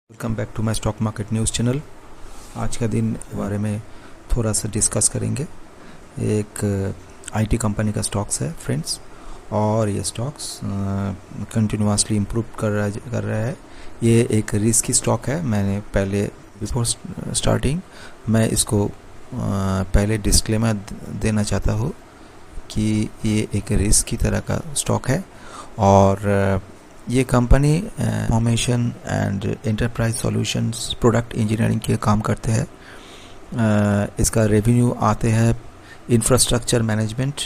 Welcome back to my stock market news channel. आज का दिन के बारे में थोड़ा सा डिस्कस करेंगे। एक आईटी कंपनी का स्टॉक्स है फ्रेंड्स, और ये स्टॉक्स कंटिन्यूसली इम्प्रूव कर रहा है। ये एक रिस्की स्टॉक है। मैंने पहले बिफोर स्टार्टिंग मैं इसको पहले डिस्क्लेमर देना चाहता हूँ कि ये एक रिस्क की तरह का स्टॉक है, और ये company information and enterprise solutions product engineering के काम करते हैं। इसका रेवेन्यू आते हैं infrastructure management,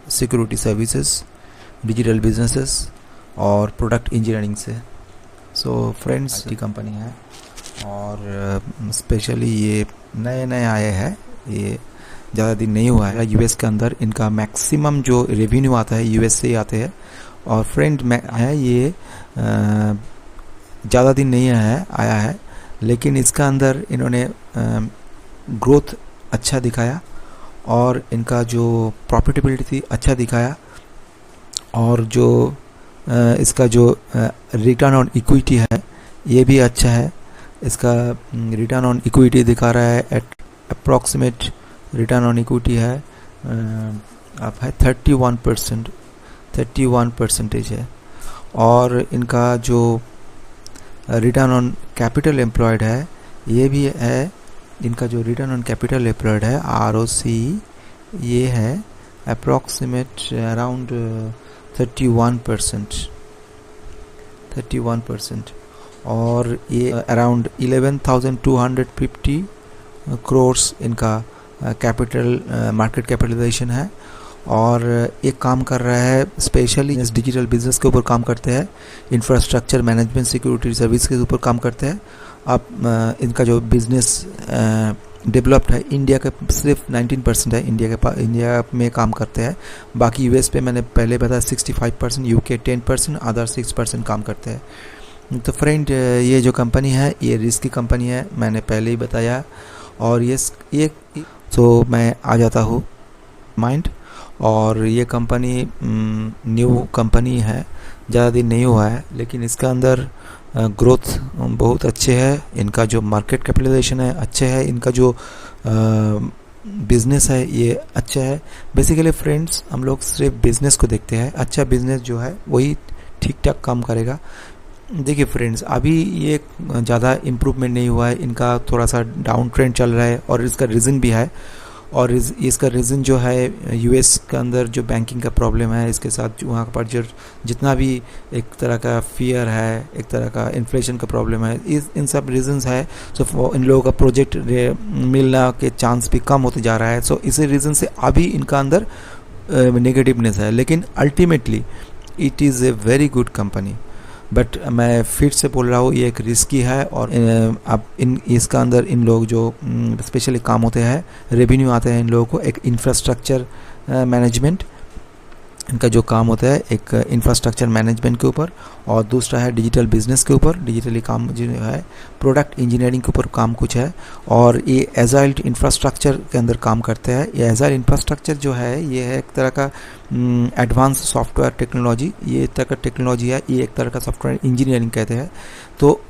security services, digital businesses और प्रोडक्ट इंजीनियरिंग से। सो फ्रेंड्स, आईटी कंपनी है और स्पेशली ये नए आए हैं। ये ज़्यादा दिन नहीं हुआ है। यूएस के अंदर इनका मैक्सिमम जो रेवेन्यू आता है यूएस से ही आते हैं। और फ्रेंड में है ये ज़्यादा दिन नहीं आया है, लेकिन इसका अंदर इन्होंने ग्रोथ अच्छा दिखाया और इनका जो प्रॉफिटेबिलिटी थी अच्छा दिखाया, और जो इसका जो रिटर्न ऑन इक्विटी है ये भी अच्छा है। इसका रिटर्न ऑन इक्विटी दिखा रहा है at approximate return on equity है आप है 31% है। और इनका जो रिटर्न ऑन कैपिटल एम्प्लॉयड है ये भी है। इनका जो रिटर्न ऑन कैपिटल एम्प्लॉयड है ROC ये है अप्रॉक्सीमेट अराउंड 31%, और ये अराउंड 11,250 करोर्स इनका कैपिटल मार्केट कैपिटलाइजेशन है। और एक काम कर रहा है स्पेशली इस डिजिटल बिजनेस के ऊपर काम करते हैं, इंफ्रास्ट्रक्चर मैनेजमेंट सिक्योरिटी सर्विस के ऊपर काम करते हैं। अब इनका जो बिजनेस डेवलप्ड है इंडिया का सिर्फ 19% है। इंडिया में काम करते हैं। बाकी यूएस पे मैंने पहले बताया 65%, यूके 10%, अदर 6% काम करते हैं। तो फ्रेंड, ये जो कंपनी है ये रिस्की कंपनी है, मैंने पहले ही बताया। और ये तो मैं आ जाता हूँ माइंड, और ये कंपनी न्यू कंपनी है, ज़्यादा दिन नहीं हुआ है, लेकिन इसका अंदर ग्रोथ बहुत अच्छे है। इनका जो मार्केट कैपिटलाइजेशन है अच्छे है। इनका जो बिज़नेस है ये अच्छा है। बेसिकली फ्रेंड्स, हम लोग सिर्फ बिज़नेस को देखते हैं। अच्छा बिज़नेस जो है वही ठीक ठाक काम करेगा। देखिए फ्रेंड्स, अभी ये ज़्यादा इम्प्रूवमेंट नहीं हुआ है। इनका थोड़ा सा डाउन ट्रेंड चल रहा है, और इसका रीज़न भी है। और इसका रीज़न जो है यूएस के अंदर जो बैंकिंग का प्रॉब्लम है, इसके साथ वहाँ पर जो जितना भी एक तरह का फियर है, एक तरह का इन्फ्लेशन का प्रॉब्लम है, इन सब रीजंस है। सो इन लोगों का प्रोजेक्ट मिलना के चांस भी कम होते जा रहा है। सो इसी रीज़न से अभी इनका अंदर नेगेटिवनेस है, लेकिन ultimately it is a very good company. But मैं फिर से बोल रहा हूँ ये एक रिस्की है। और अब इसका अंदर इन लोग जो स्पेशली काम होते हैं, रेवेन्यू आते हैं इन लोगों को एक इंफ्रास्ट्रक्चर मैनेजमेंट, इनका जो काम होता है एक इंफ्रास्ट्रक्चर मैनेजमेंट के ऊपर, और दूसरा है डिजिटल बिजनेस के ऊपर, डिजिटली काम जो है प्रोडक्ट इंजीनियरिंग के ऊपर काम कुछ है। और ये एजाइल इंफ्रास्ट्रक्चर के अंदर काम करते हैं। ये एजाइल इंफ्रास्ट्रक्चर जो है ये है एक तरह का एडवांस सॉफ्टवेयर टेक्नोलॉजी, ये एक तरह का टेक्नोलॉजी है, ये एक तरह का सॉफ्टवेयर इंजीनियरिंग कहते हैं। तो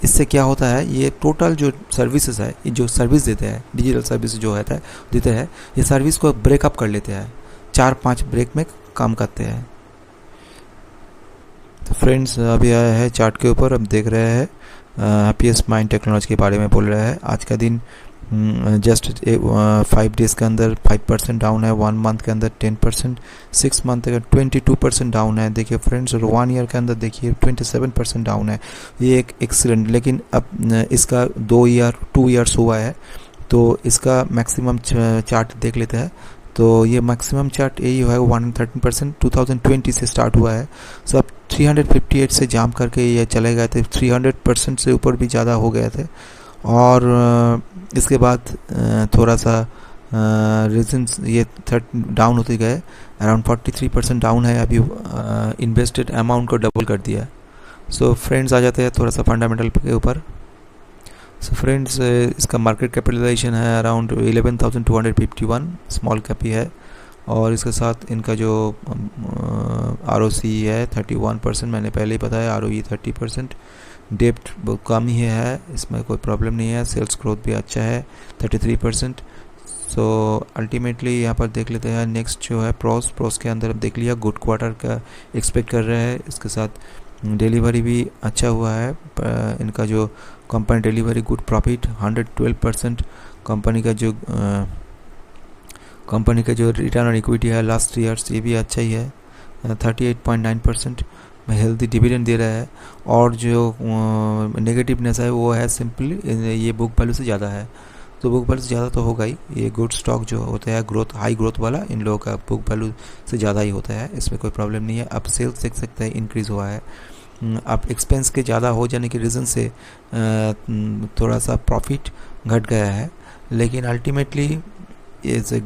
इससे क्या होता है, ये टोटल जो सर्विसेज है, जो सर्विस देते हैं, डिजिटल सर्विस जो है देते हैं, ये सर्विस को ब्रेकअप कर लेते हैं, 4-5 ब्रेक में काम करते हैं। तो फ्रेंड्स, अभी आया है चार्ट के ऊपर, अब देख रहे हैं हैप्पीएस्ट माइंड टेक्नोलॉजी के बारे में बोल रहा है। आज का दिन जस्ट 5 डेज़ के अंदर 5% डाउन है, 1 मंथ के अंदर 10%, 6 मंथ के अंदर 22% डाउन है। देखिए फ्रेंड्स, और 1 ईयर के अंदर देखिए 27% डाउन है। ये एक एक्सीलेंट, लेकिन अब इसका 2 ईयर्स हुआ है, तो इसका मैक्सिमम चार्ट देख लेते हैं। तो ये मैक्सिमम चार्ट यही है 113%, 2020 से स्टार्ट हुआ है। सो अब 358 से जाम करके ये चले गए थे, 300% से ऊपर भी ज़्यादा हो गए थे। और इसके बाद थोड़ा सा रीजन्स ये डाउन होते गए, अराउंड 43% डाउन है। अभी इन्वेस्टेड अमाउंट को डबल कर दिया। सो फ्रेंड्स, आ जाते हैं थोड़ा सा फंडामेंटल के ऊपर। सो फ्रेंड्स, इसका मार्केट कैपिटलाइजेशन है अराउंड 11,251, स्मॉल कैप ही है। और इसके साथ इनका जो ROC है 31%, मैंने पहले ही बताया, ROE 30%। डेप्ट बहुत कम ही है, इसमें कोई प्रॉब्लम नहीं है, सेल्स ग्रोथ भी अच्छा है 33%। सो अल्टीमेटली यहाँ पर देख लेते हैं नेक्स्ट जो है प्रोस के अंदर देख लिया गुड क्वार्टर का एक्सपेक्ट कर रहे हैं, इसके साथ डिलीवरी भी अच्छा हुआ है। इनका जो company delivery good profit 112%, company का जो रिटर्न ऑन इक्विटी है लास्ट ईयर्स ये भी अच्छा ही है 38.9%, हेल्दी डिविडेंड दे रहा है। और जो नेगेटिवनेस है वो है सिंपली ये बुक वैल्यू से ज़्यादा है, तो बुक वैल्यू से ज़्यादा तो होगा ही, ये गुड स्टॉक जो होता है ग्रोथ हाई ग्रोथ वाला इन लोगों का बुक वैल्यू से ज़्यादा ही होता है, इसमें कोई प्रॉब्लम नहीं है। अब सेल्स देख सकते हैं इंक्रीज़ हुआ है। अब एक्सपेंस के ज़्यादा हो जाने के रीज़न से थोड़ा सा प्रॉफिट घट गया है, लेकिन अल्टीमेटली ये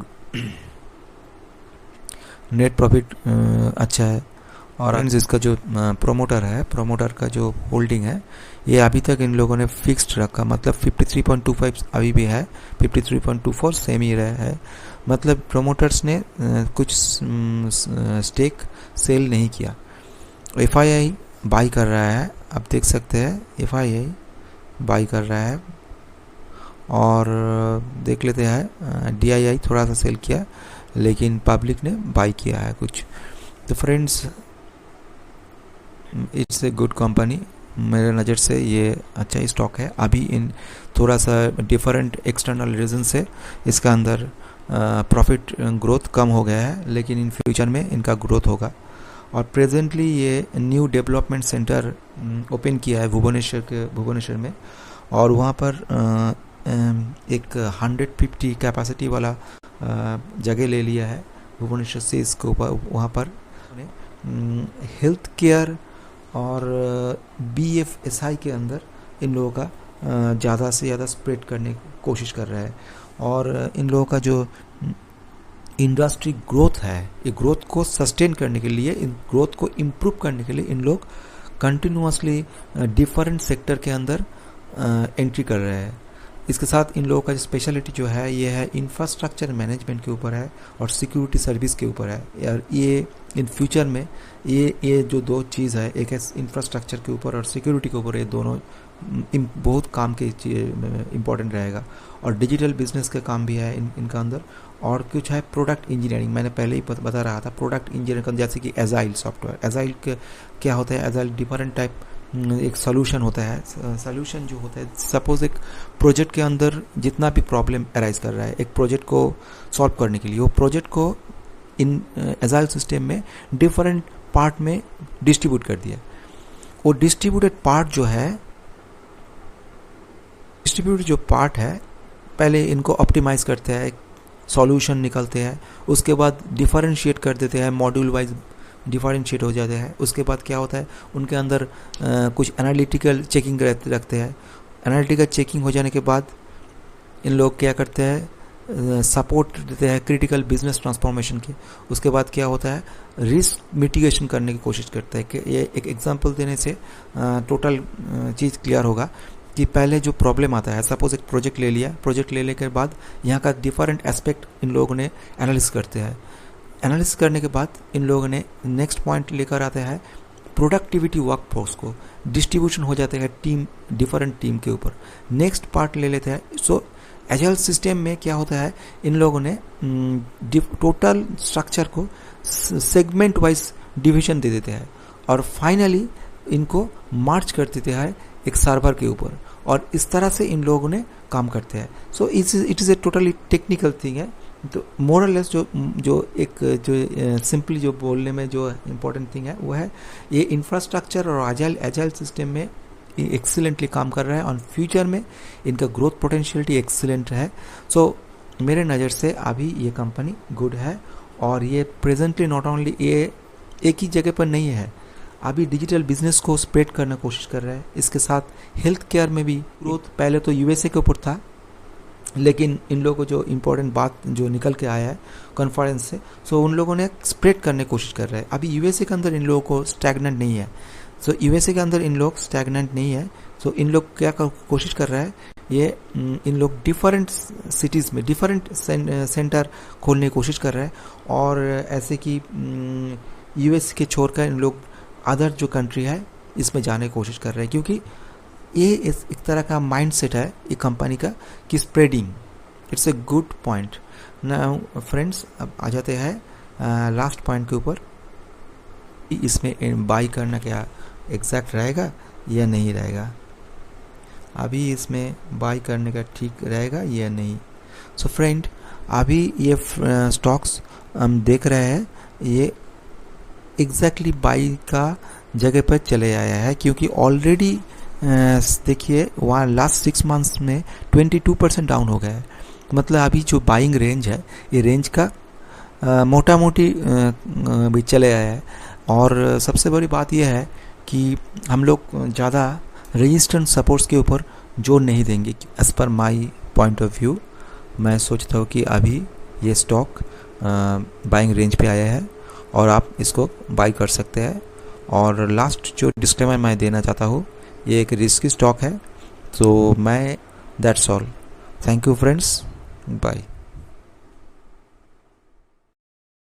नेट प्रॉफिट अच्छा है। और इसका जो प्रोमोटर का जो होल्डिंग है ये अभी तक इन लोगों ने फिक्स्ड रखा, मतलब 53.25 अभी भी है, 53.24 सेम ही रहा है, मतलब प्रोमोटर्स ने कुछ स्टेक सेल नहीं किया। FII बाई कर रहा है, आप देख सकते हैं FII बाई कर रहा है। और देख लेते हैं DII थोड़ा सा सेल किया, लेकिन पब्लिक ने बाई किया है कुछ। तो friends it's a good company, मेरे नज़र से ये अच्छा ही स्टॉक है। अभी इन थोड़ा सा डिफरेंट एक्सटर्नल रीज़न से इसका अंदर प्रॉफिट ग्रोथ कम हो गया है, लेकिन इन फ्यूचर में इनका ग्रोथ होगा। और प्रेजेंटली ये न्यू डेवलपमेंट सेंटर ओपन किया है भुवनेश्वर में, और वहाँ पर एक 150 कैपेसिटी वाला जगह ले लिया है भुवनेश्वर से इसके ऊपर। वहाँ पर हेल्थ केयर और BFSI के अंदर इन लोगों का ज़्यादा से ज़्यादा स्प्रेड करने की कोशिश कर रहा है। और इन लोगों का जो इंडस्ट्री ग्रोथ है, ये ग्रोथ को सस्टेन करने के लिए, इन ग्रोथ को इम्प्रूव करने के लिए इन लोग कंटिन्यूसली डिफरेंट सेक्टर के अंदर एंट्री कर रहे हैं। इसके साथ इन लोगों का स्पेशलिटी जो है ये है इंफ्रास्ट्रक्चर मैनेजमेंट के ऊपर है और सिक्योरिटी सर्विस के ऊपर है। और ये इन फ्यूचर में ये जो दो चीज़ है, एक है इंफ्रास्ट्रक्चर के ऊपर और सिक्योरिटी के ऊपर, ये दोनों बहुत काम के इम्पोर्टेंट रहेगा। और डिजिटल बिजनेस का काम भी है इनका अंदर। और कुछ है प्रोडक्ट इंजीनियरिंग, मैंने पहले ही बता रहा था प्रोडक्ट इंजीनियरिंग, जैसे कि एजाइल सॉफ्टवेयर। एजाइल क्या होता है? एजाइल डिफरेंट टाइप एक सोल्यूशन होता है। सोल्यूशन जो होता है, सपोज एक प्रोजेक्ट के अंदर जितना भी प्रॉब्लम अराइज कर रहा है एक प्रोजेक्ट को सॉल्व करने के लिए, वो प्रोजेक्ट को इन एजाइल सिस्टम में डिफरेंट पार्ट में डिस्ट्रीब्यूट कर दिया। वो डिस्ट्रीब्यूटेड पार्ट है पहले इनको ऑप्टिमाइज करते हैं, सॉल्यूशन निकलते हैं, उसके बाद डिफरेंशिएट कर देते हैं, मॉड्यूल वाइज डिफरेंशिएट हो जाते हैं। उसके बाद क्या होता है, उनके अंदर कुछ एनालिटिकल चेकिंग रखते हैं। एनालिटिकल चेकिंग हो जाने के बाद इन लोग क्या करते हैं, सपोर्ट देते हैं क्रिटिकल बिजनेस ट्रांसफॉर्मेशन की। उसके बाद क्या होता है, रिस्क मिटिगेशन करने की कोशिश करता है। कि ये एक एग्जांपल देने से टोटल चीज़ क्लियर होगा कि पहले जो प्रॉब्लम आता है, सपोज एक प्रोजेक्ट ले लिया, प्रोजेक्ट लेने के बाद यहाँ का डिफरेंट एस्पेक्ट इन लोगों ने एनालिसिस करते हैं। एनालिसिस करने के बाद इन लोगों ने नेक्स्ट पॉइंट लेकर आते हैं प्रोडक्टिविटी वर्कफोर्स को, डिस्ट्रीब्यूशन हो जाते हैं टीम, डिफरेंट टीम के ऊपर। नेक्स्ट पार्ट ले लेते हैं। सो एजाइल सिस्टम में क्या होता है, इन लोगों ने टोटल स्ट्रक्चर को सेगमेंट वाइज डिवीजन दे देते हैं और फाइनली इनको मार्च कर देते हैं एक सर्वर के ऊपर, और इस तरह से इन लोगों ने काम करते हैं। So it is a totally technical thing है। तो मोरलेस जो सिंपली जो बोलने में जो इम्पोर्टेंट थिंग है वो है ये इंफ्रास्ट्रक्चर और एजाइल सिस्टम में एक्सीलेंटली काम कर रहा है और फ्यूचर में इनका ग्रोथ पोटेंशियलिटी एक्सीलेंट है। सो मेरे नज़र से अभी ये कंपनी गुड है। और ये प्रेजेंटली नॉट ओनली ये एक ही जगह पर नहीं है, अभी डिजिटल बिजनेस को स्प्रेड करने की कोशिश कर रहा है। इसके साथ हेल्थ केयर में भी ग्रोथ पहले तो USA के ऊपर था, लेकिन इन लोगों को जो इम्पोर्टेंट बात जो निकल के आया है कॉन्फ्रेंस से, सो उन लोगों ने स्प्रेड करने की कोशिश कर रहे हैं। अभी USA के अंदर इन लोगों को स्टैग्नेंट नहीं है। सो USA के अंदर इन लोग स्टैग्नेंट नहीं है। सो इन लोग क्या कोशिश कर रहा है, ये इन लोग डिफरेंट सिटीज़ में डिफरेंट सेंटर खोलने की कोशिश कर रहा है। और ऐसे कि US के छोड़कर इन लोग अदर जो कंट्री है इसमें जाने की कोशिश कर रहे हैं, क्योंकि ये एक तरह का माइंडसेट है ये कंपनी का कि spreading, it's a good point. Now friends, अब आ जाते हैं लास्ट पॉइंट के ऊपर। इसमें बाई करना क्या एग्जैक्ट रहेगा या नहीं रहेगा, अभी इसमें बाई करने का ठीक रहेगा या नहीं। सो फ्रेंड, अभी ये स्टॉक्स हम देख रहे हैं ये एग्जैक्टली बाई का जगह पर चले आया है, क्योंकि ऑलरेडी देखिए वहाँ लास्ट 6 मंथ्स में 22% डाउन हो गया है। मतलब अभी जो बाइंग रेंज है ये रेंज का मोटा मोटी भी चले आया है। और सबसे बड़ी बात यह है कि हम लोग ज़्यादा रेजिस्टेंस सपोर्ट्स के ऊपर जोर नहीं देंगे। As per my point of view मैं सोचता हूँ कि अभी ये स्टॉक बाइंग रेंज पे आया है और आप इसको बाई कर सकते हैं। और लास्ट जो डिस्क्लेमर मैं देना चाहता हूँ, ये एक रिस्की स्टॉक है। तो मैं that's all, thank you friends, bye.